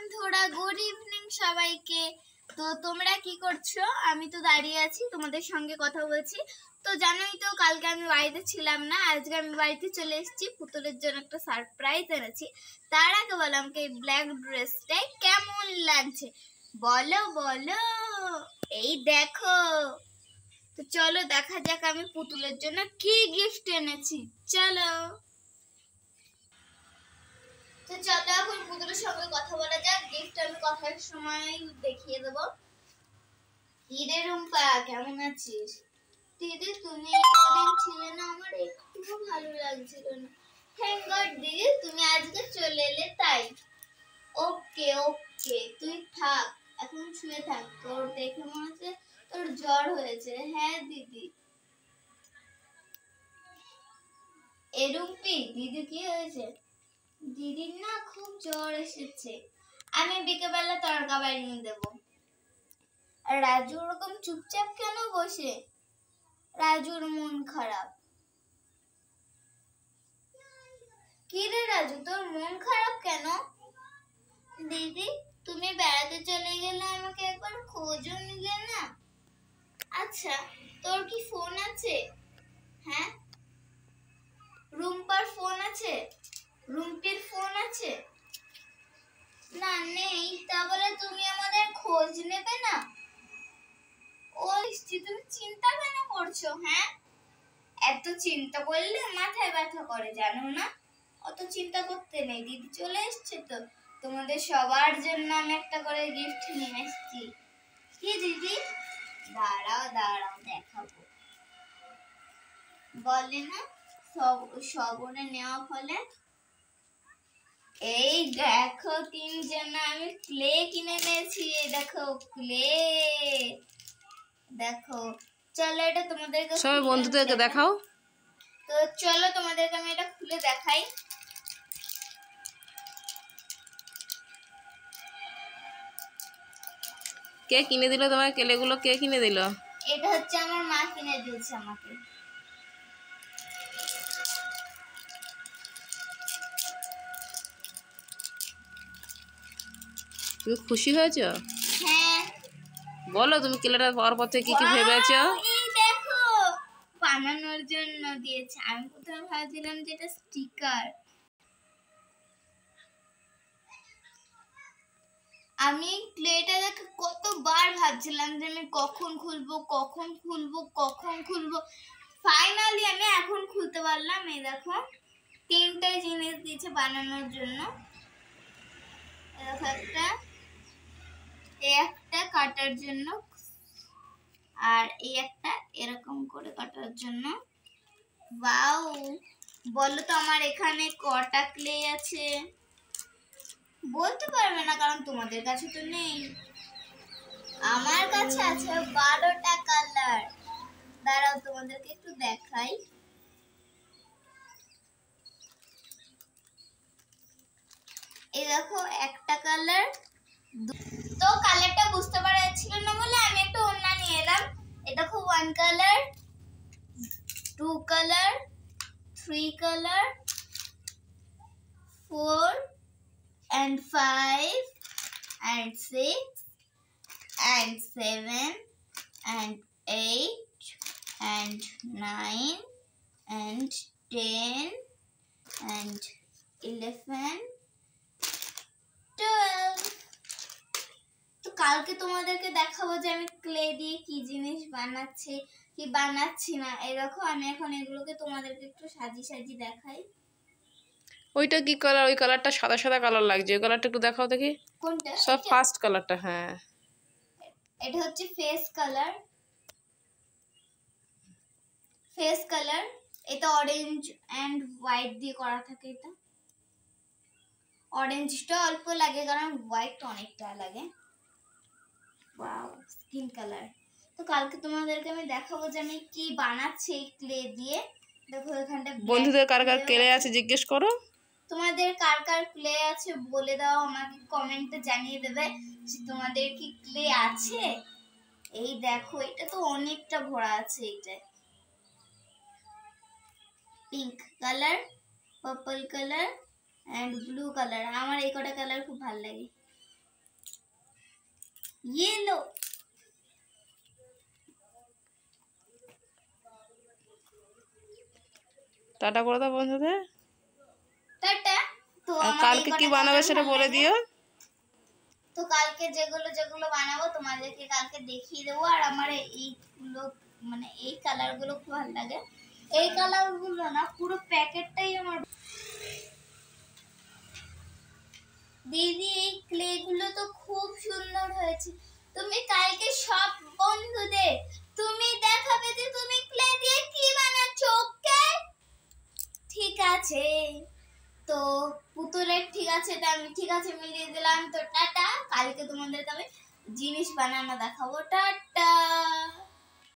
বন্ধুরা, good evening সবাইকে। তো তোমরা কি করছো? আমি তো দাঁড়িয়ে আছি, তোমাদের সঙ্গে কথা বলছি। তো জানোই তো, কালকে আমি বাড়িতে ছিলাম না, আজকে আমি বাড়িতে চলে এসেছি। পুতুলের জন্য একটা সারপ্রাইজ এনেছি। তার আগে বলো, আমাকে এই ব্ল্যাক ড্রেসটাই কেমন লাগছে বলো বলো। এই দেখো। তো চলো দেখা যাক আমি পুতুলের জন্য কি গিফট এনেছি। চলো। তো চলো এখন পুতুলের সঙ্গে কথা বলা যাক। গিফট আমি কথার সময় দেখিয়ে দেবো। হিরে রুম্পা, কেমন আছিস? দিদি তুমি কদিন ছিলে না, আমার একটু ভালো লাগছিল না। থ্যাংক গড দিদি তুমি আজকে চলে এলে তাই। ওকে ওকে, তুই থাক, এখন শুয়ে থাক। তোর দেখে মনে হচ্ছে তোর জ্বর হয়েছে। হ্যাঁ দিদি। এরুম্পি, দিদি কি হয়েছে? দিদির না খুব জ্বর এসেছে। আমি বিকেলবেলা তড়কা বানিয়ে দেবো। আর রাজু ওরকম চুপচাপ কেন বসে? রাজুর মন খারাপ। কি রে রাজু, তোর মন খারাপ কেন? দিদি তুমি বেড়াতে চলে গেলে আমাকে একবার খোঁজও নিলে না। আচ্ছা, তোর কি ফোন আছে? হ্যাঁ। রুম্পার ফোন আছে? রুম্পির ফোন আছে? না নেই। তা বলে তুমি আমাদের খোঁজ নেবে না? তুমি চিন্তা কেন করছো? হ্যাঁ, এত চিন্তা করলে মাথায় ব্যথা করে, জানো না? অত চিন্তা করতে নেই। দিদি চলে এসছে তো, তোমাদের সবার জন্য আমি একটা করে গিফট নিয়ে এসেছি। কি দিদি? দাঁড়াও দাঁড়াও, দেখাবো। বলে না সবরে নেওয়া ফলে। এই দেখো, তিনজন আমি ক্লে কিনে এনেছি। দেখো ক্লে, দেখো। চলো এটা তোমাদেরকে সবাই বন্ধুদেরকে দেখাও। তো চলো তোমাদেরকে আমি এটা খুলে দেখাই। কে কিনে দিল তোমার কেলেগুলো? কে কিনে দিল? এটা হচ্ছে আমার মা কিনে দিয়েছে আমাকে। তুমি খুশি হয়েছো? হ্যাঁ। বলো তুমি কেলেটা পাওয়ার পর থেকে কি ভেবেছো? এই দেখো, বানানোর জন্য দিয়েছে। আমি প্রথমে ভাবছিলাম যে এটা স্টিকার। আমি ক্লেটা দেখে কতবার ভাবছিলাম যে আমি কখন খুলবো কখন খুলবো কখন খুলবো। ফাইনালি আমি এখন খুলতে পারলাম। এই দেখো, তিনটে জিনিস দিয়েছে বানানোর জন্য। একটা কাটার জন্য, আর এই একটা এরকম করে কাটার জন্য। ওয়াও, বলো তো আমার এখানে কটা ক্লে আছে? বলতে পারবে না, কারণ তোমাদের কাছে তো নেই। আমার কাছে আছে 12টা কালার। দাঁড়াও তোমাদেরকে একটু দেখাই। এই দেখো, একটা কালার। তো কালারটা বুঝতে পারা যাচ্ছিল না বলে আমি একটু অন্য নিয়ে এলাম। এই দেখো, 1 colour, 2 colour, 3 colour, 4 and 5 and 6 and 7 and 8 and 9 and 10 and 11, 12. তো কালকে তোমাদেরকে দেখাবো যে আমি ক্লে দিয়ে কি জিনিস বানাচ্ছি কি বানাচ্ছি না। এই দেখো, আমি এখন এগুলোকে তোমাদেরকে একটু সাজিয়ে দেখাই। ওইটা কি কালার? ওই কালারটা সাদা সাদা কালার লাগছে। ওই কালারটা একটু দেখাও দেখি। কোনটা? সব ফার্স্ট কালারটা। হ্যাঁ, এটা হচ্ছে ফেস কালার। Face colour. এটা অরেঞ্জ এন্ড হোয়াইট দিয়ে করা থাকে। এটা অরেঞ্জটা অল্প লাগে, কারণ হোয়াইট অনেকটা লাগে। Wow, skin colour. তো কালকে তোমাদেরকে আমি দেখাবো যে আমি কি বানাচ্ছি এই ক্লে দিয়ে। দেখো এখানটা বন্ধুদের কার কার ক্লে আছে জিজ্ঞেস করো। তোমাদের কার কার ক্লে আছে বলে দাও, আমাকে কমেন্টে জানিয়ে দেবে যে তোমাদের কি ক্লে আছে। এই দেখো, এটা তো অনেকটা ভরা আছে। এটা pink colour, purple colour and blue colour. আমার এই কটা কালার খুব ভালো লাগে। ये लो। টাটা করে দাও বন্ধুদের। টাটা। তো আর আমার এই কালকে কি কটা বানাবে কালার সেটা ভালো বলে লাগে। দিও। তো কালকে যেগুলো যেগুলো বানাবো তোমাদেরকে কালকে দেখিয়ে দেবো। আর আমার এইগুলো মানে এই কালারগুলো খুব ভালো লাগে। এই কালারগুলো না পুরো প্যাকেটটাই আমার। দিদি এই ক্লে গুলো তো খুব সুন্দর হয়েছে। তুমি কালকে সব বন্ধুদের তুমি দেখাবে যে তুমি ক্লে দিয়ে কি বানাচ্ছো। ওকে ঠিক আছে। তো পুতুলের ঠিক আছে, তো আমি ঠিক আছে মিলিয়ে দিলাম। তো টাটা, কালকে তোমাদেরকে আমি জিনিস বানানো দেখাবো। টাটা।